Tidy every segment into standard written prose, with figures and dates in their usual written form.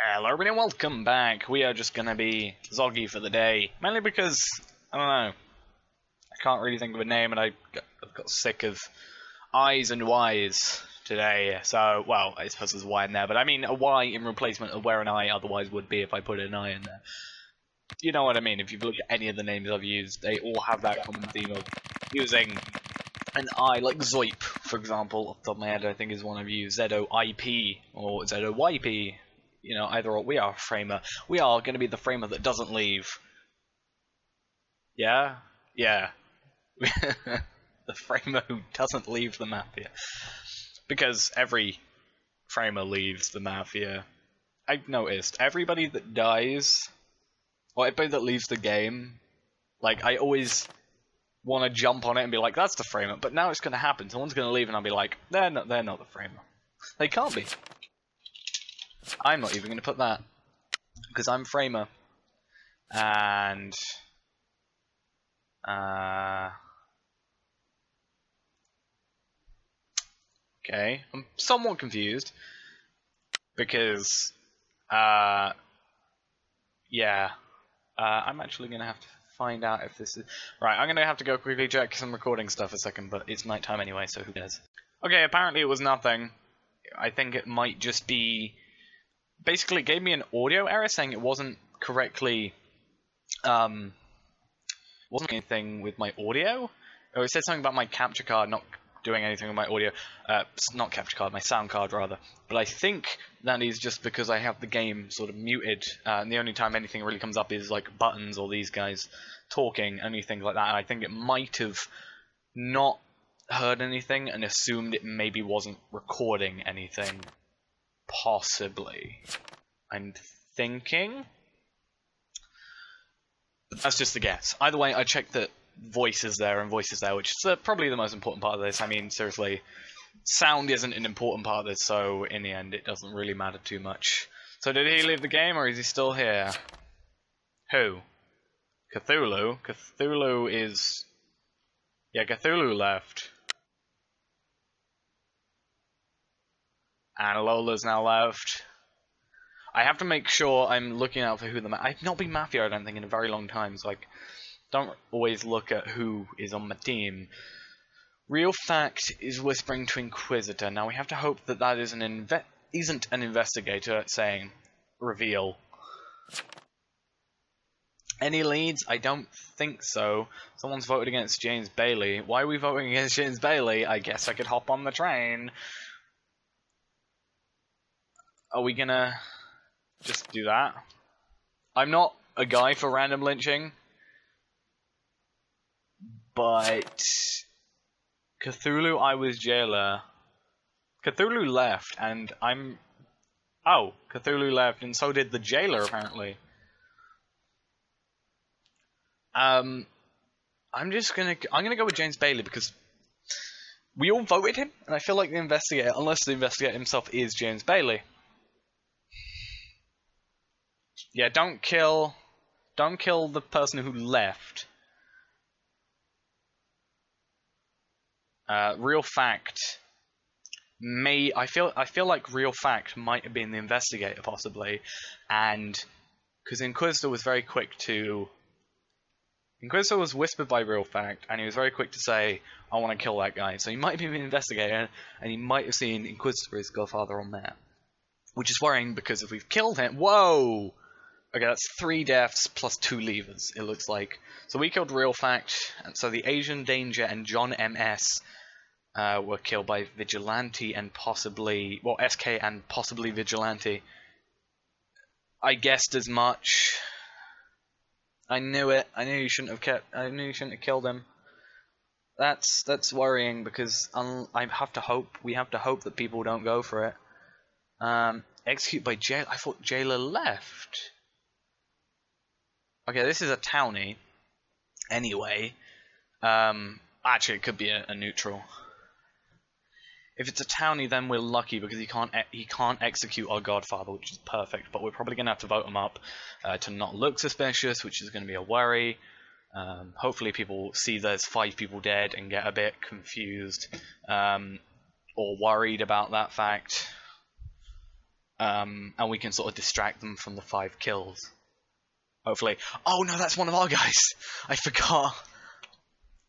Hello everybody and welcome back. We are just gonna be Zoggy for the day. Mainly because, I don't know, I can't really think of a name and I've got sick of I's and Y's today. So, well, I suppose there's a Y in there, but I mean a Y in replacement of where an I otherwise would be if I put an I in there. You know what I mean, if you've looked at any of the names I've used, they all have that common theme of using an I, like Zoip, for example, off the top of my head, I think is one I've used, Z-O-I-P, or Z-O-Y-P. You know, either or. We are a framer. We are going to be the framer that doesn't leave. Yeah? Yeah. The framer who doesn't leave the mafia. Because every framer leaves the mafia. I've noticed, everybody that dies, or everybody that leaves the game, like, I always want to jump on it and be like, that's the framer, but now it's going to happen. Someone's going to leave and I'll be like, they're not the framer. They can't be. I'm not even going to put that, because I'm framer, and okay, I'm somewhat confused, because yeah, I'm actually going to have to find out if this is right. I'm going to have to go quickly check some recording stuff a second, but it's nighttime anyway, so who cares? Okay, apparently it was nothing. I think it might just be. Basically, it gave me an audio error saying it wasn't correctly, wasn't anything with my audio. Or it said something about my capture card not doing anything with my audio. Not capture card, my sound card rather. But I think that is just because I have the game sort of muted, and the only time anything really comes up is like buttons or these guys talking, only things like that. And I think it might have not heard anything and assumed it maybe wasn't recording anything. Possibly. I'm thinking. But that's just a guess. Either way, I checked that voice is there and voice is there, which is probably the most important part of this. I mean, seriously, sound isn't an important part of this, so in the end, it doesn't really matter too much. So did he leave the game, or is he still here? Who? Cthulhu? Cthulhu is... Yeah, Cthulhu left. And Lola's now left. I have to make sure I'm looking out for who I've not been Mafia, I don't think, in a very long time, so I don't always look at who is on my team. Real Fact is whispering to Inquisitor. Now we have to hope that that isn't an investigator saying reveal. Any leads? I don't think so. Someone's voted against James Bailey. Why are we voting against James Bailey? I guess I could hop on the train. Are we gonna just do that? I'm not a guy for random lynching, but Cthulhu, I was jailer. Cthulhu left, and I'm... Oh, Cthulhu left, and so did the jailer, apparently. I'm gonna go with James Bailey, because we all voted him, and I feel like the investigator, unless the investigator himself is James Bailey. Yeah, don't kill the person who left. Real Fact I feel like Real Fact might have been the investigator possibly, and because Inquisitor was whispered by Real Fact, and he was very quick to say, I want to kill that guy. So he might have been the investigator, and he might have seen Inquisitor as Godfather on there. Which is worrying, because if we've killed him... Whoa! Okay, that's 3 deaths plus 2 leavers, it looks like. So we killed Real Fact, and so the Asian Danger and John MS were killed by Vigilante and possibly... Well, SK and possibly Vigilante. I guessed as much. I knew it. I knew you shouldn't have killed him. That's worrying, because we have to hope that people don't go for it. Execute by jail. I thought jailer left. Okay, this is a townie. Anyway, actually, it could be a neutral. If it's a townie, then we're lucky, because he can't execute our Godfather, which is perfect. But we're probably gonna have to vote him up to not look suspicious, which is gonna be a worry. Hopefully, people see there's 5 people dead and get a bit confused or worried about that fact. and we can sort of distract them from the 5 kills. Hopefully. Oh no, that's one of our guys! I forgot!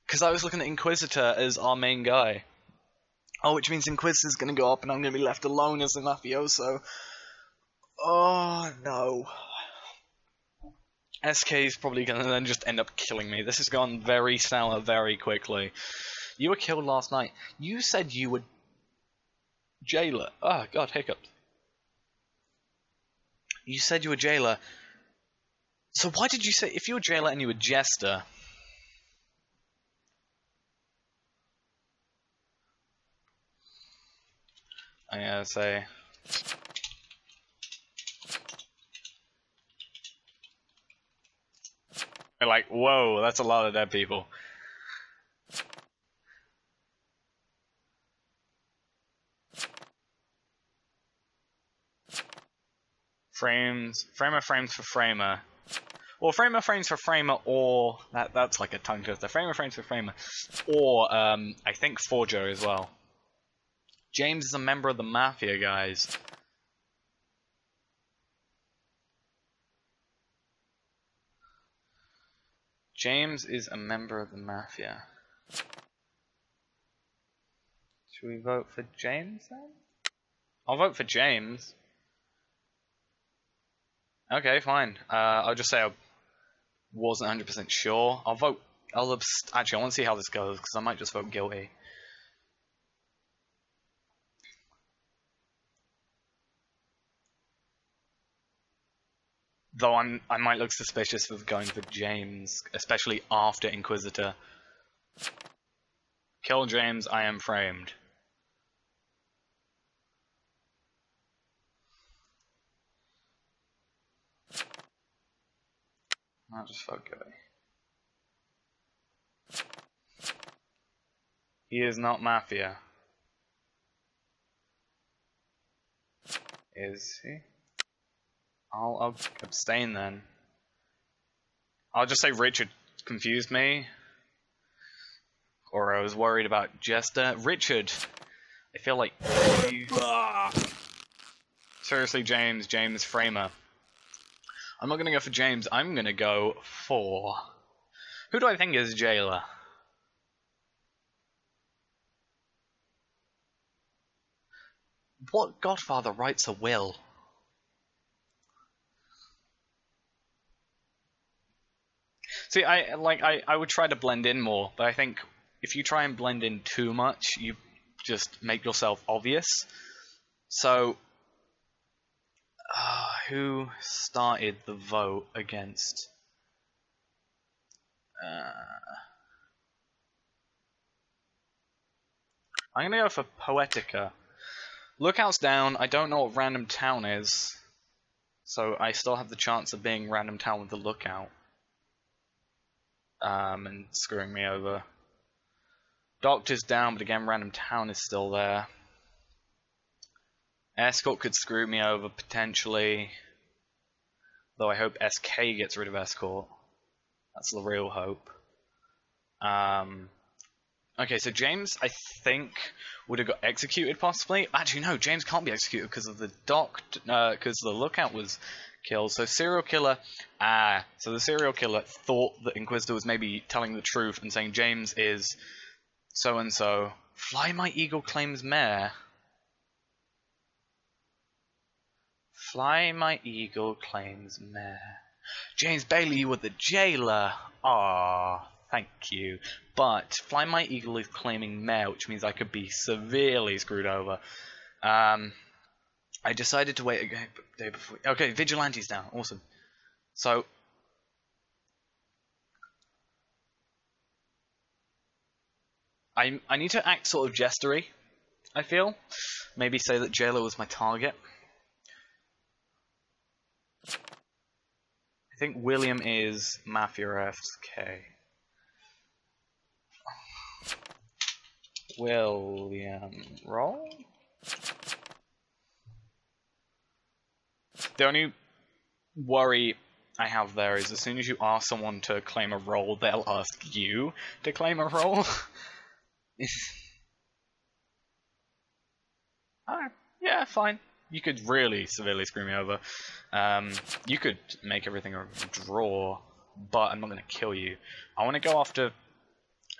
Because I was looking at Inquisitor as our main guy. Oh, which means Inquisitor's gonna go up and I'm gonna be left alone as a mafioso. Oh no. SK is probably gonna then just end up killing me. This has gone very sour very quickly. You were killed last night. You said you were jailer. Oh god, hiccups. You said you were jailer. So why did you say if you were jailer and you were jester? I gotta say. They're like, whoa, that's a lot of dead people. Framer frames for framer. Well, framer frames for framer, or that's like a tongue twister. Framer frames for framer, or I think forger as well. James is a member of the mafia, guys. James is a member of the mafia. Should we vote for James then? I'll vote for James. Okay, fine. I'll just say I wasn't 100% sure. Actually, I want to see how this goes, because I might just vote guilty. Though I might look suspicious of going for James, especially after Inquisitor. Kill James, I am framed. I'll just vote guilty. He is not mafia. Is he? I'll abstain then. I'll just say Richard confused me. Or I was worried about Jester. Richard! I feel like you... Seriously, James Framer. I'm not gonna go for James, I'm gonna go for... Who do I think is jailer? What godfather writes a will? See, I would try to blend in more, but I think if you try and blend in too much, you just make yourself obvious. So, who started the vote against? I'm gonna go for Poetica. Lookout's down. I don't know what Random Town is, so I still have the chance of being Random Town with the Lookout. And screwing me over. Doctor's down, but again, Random Town is still there. Escort could screw me over, potentially. Though I hope SK gets rid of Escort. That's the real hope. Okay, so James, I think, would have got executed, possibly. Actually, no, James can't be executed because of the because the Lookout was killed. So serial killer, so the serial killer thought that Inquisitor was maybe telling the truth and saying James is so-and-so. Fly My Eagle claims mayor. Fly My Eagle claims mayor. James Bailey, you were the jailer. Ah, thank you. But Fly My Eagle is claiming mayor, which means I could be severely screwed over. I decided to wait a day before. Okay, Vigilante's down. Awesome. So I need to act sort of jestery, I feel. Maybe say that Jailer was my target. I think William is Mafia FK. William, roll? The only worry I have there is as soon as you ask someone to claim a role, they'll ask you to claim a role. Alright, yeah, fine. you could really severely screw me over. You could make everything a draw, but I'm not going to kill you. I want to go after...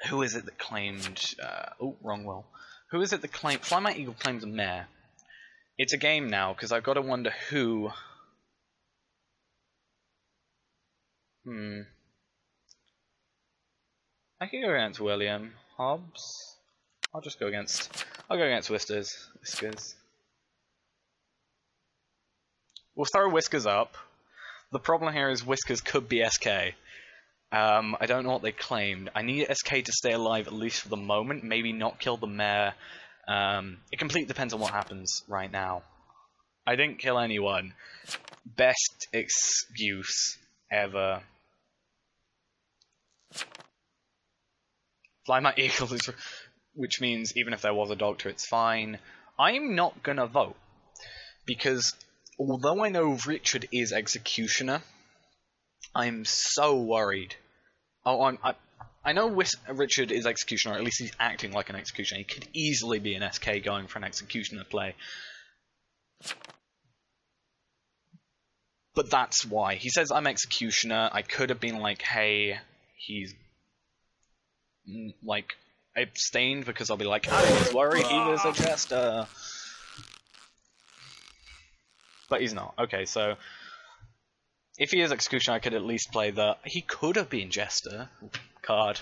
Who is it that claimed... oh, wrong will. Who is it that claimed... Fly My Eagle claims a mare. It's a game now, because I've got to wonder who... I could go against William Hobbs. I'll go against Whiskers. We'll throw Whiskers up. The problem here is Whiskers could be SK. I don't know what they claimed. I need SK to stay alive at least for the moment. Maybe not kill the mare. It completely depends on what happens right now. I didn't kill anyone. Best excuse ever. Fly My Eagle is... Which means even if there was a doctor, it's fine. I'm not gonna vote. Because although I know Richard is Executioner, I'm so worried. Oh, I know Richard is Executioner, or at least he's acting like an Executioner. He could easily be an SK going for an Executioner play. But that's why. He says I'm Executioner. I could have been like, hey, he's... like... abstained, because I'll be like, I worry he was a jester. But he's not. Okay, so if he is Executioner, I could at least play the he could have been jester card.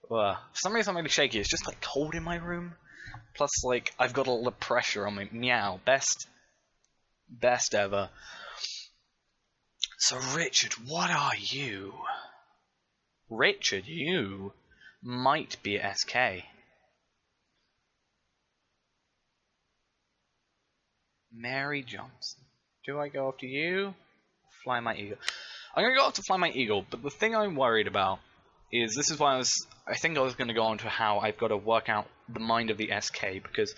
For some reason I'm really shaky. It's just like cold in my room. Plus, like, I've got a lot of pressure on me. Meow. Best ever. So Richard, what are you? Richard, you might be a SK. Mary Johnson. Do I go after you? Fly My Eagle. I'm going to go after Fly My Eagle, but the thing I'm worried about is this is why I think I was going to go on to how I've got to work out the mind of the SK, because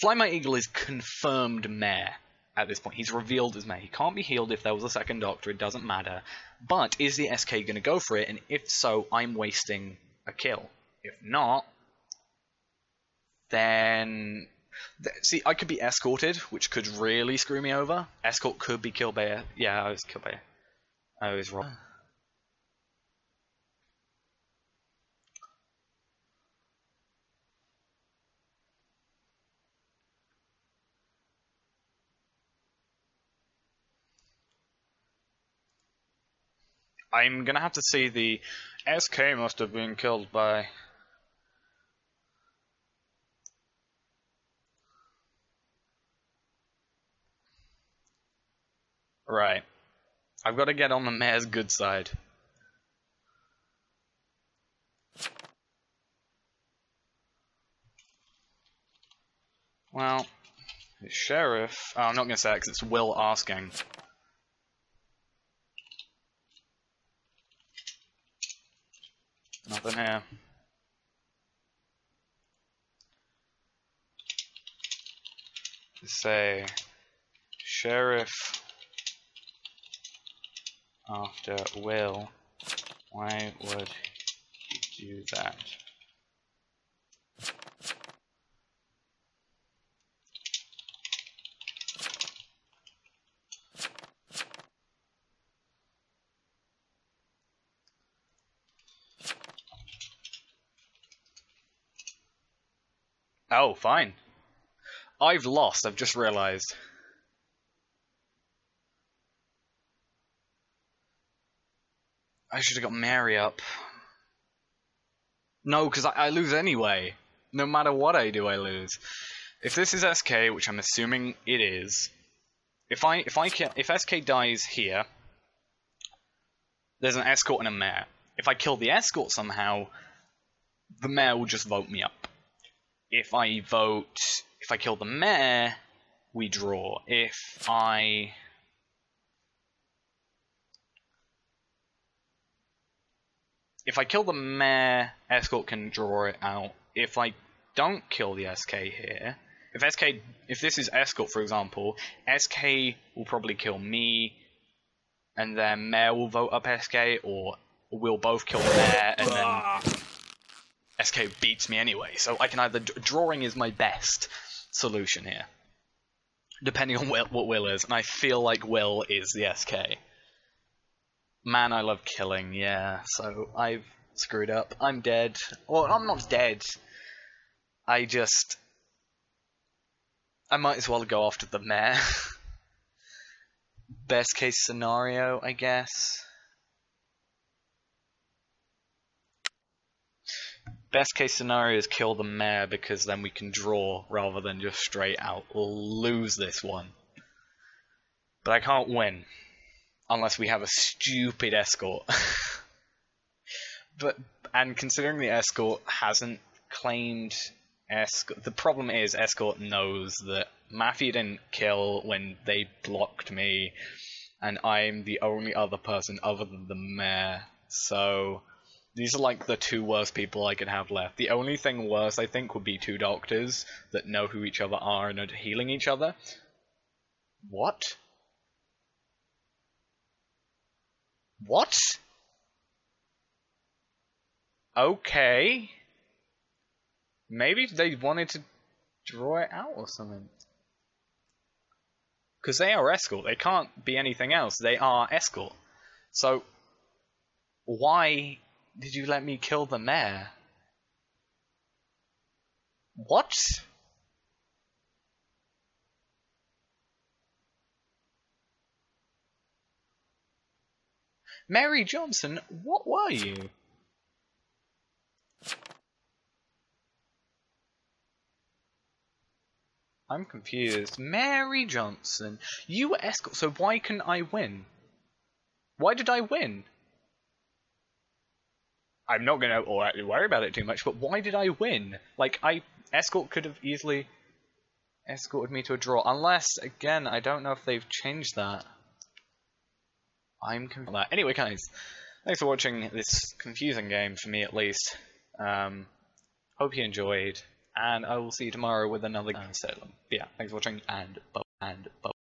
Fly My Eagle is confirmed Mare at this point. He's revealed as Mare. He can't be healed if there was a second doctor, it doesn't matter. But is the SK going to go for it? And if so, I'm wasting a kill. If not, then... See, I could be escorted, which could really screw me over. Escort could be killed by... Yeah, I was killed by... I was wrong. I'm gonna have to see the... SK must have been killed by... Right. I've got to get on the mayor's good side. Well, the sheriff... Oh, I'm not going to say it because it's Will asking. Nothing here. Say, sheriff after Will. Why would he do that? Oh, fine. I've lost, I've just realized. I should have got Mary up. No, because I lose anyway. No matter what I do, I lose. If this is SK, which I'm assuming it is, if SK dies here, there's an escort and a mare. If I kill the escort somehow, the mare will just vote me up. If I kill the mare, we draw. If I kill the mare, escort can draw it out. If I don't kill the SK here, if this is escort, for example, SK will probably kill me, and then mare will vote up SK, or we'll both kill mare, and then SK beats me anyway. So I can either... Drawing is my best solution here. depending on what Will is, and I feel like Will is the SK. Man, I love killing, yeah, so I've screwed up. I'm dead. Well, I'm not dead. I might as well go after the mayor. Best case scenario, I guess. Best case scenario is kill the mayor because then we can draw rather than just straight out lose this one. But I can't win unless we have a stupid escort. And considering the escort hasn't claimed escort, the problem is escort knows that mafia didn't kill when they blocked me, and I'm the only other person other than the mayor. So these are like the two worst people I could have left. The only thing worse, I think, would be two doctors that know who each other are and are healing each other. What? What? Okay. Maybe they wanted to draw it out or something. Because they are escort. They can't be anything else. They are escort. So, why did you let me kill the mayor? What? Mary Johnson, what were you? I'm confused. Mary Johnson, you were escort, so why couldn't I win? Why did I win? I'm not gonna worry about it too much, but why did I win? Like, escort could have easily escorted me to a draw, unless, again, I don't know if they've changed that. I'm confused. Anyway, guys, thanks for watching this confusing game, for me at least. Hope you enjoyed, and I will see you tomorrow with another game in Salem. Yeah, thanks for watching, and bye.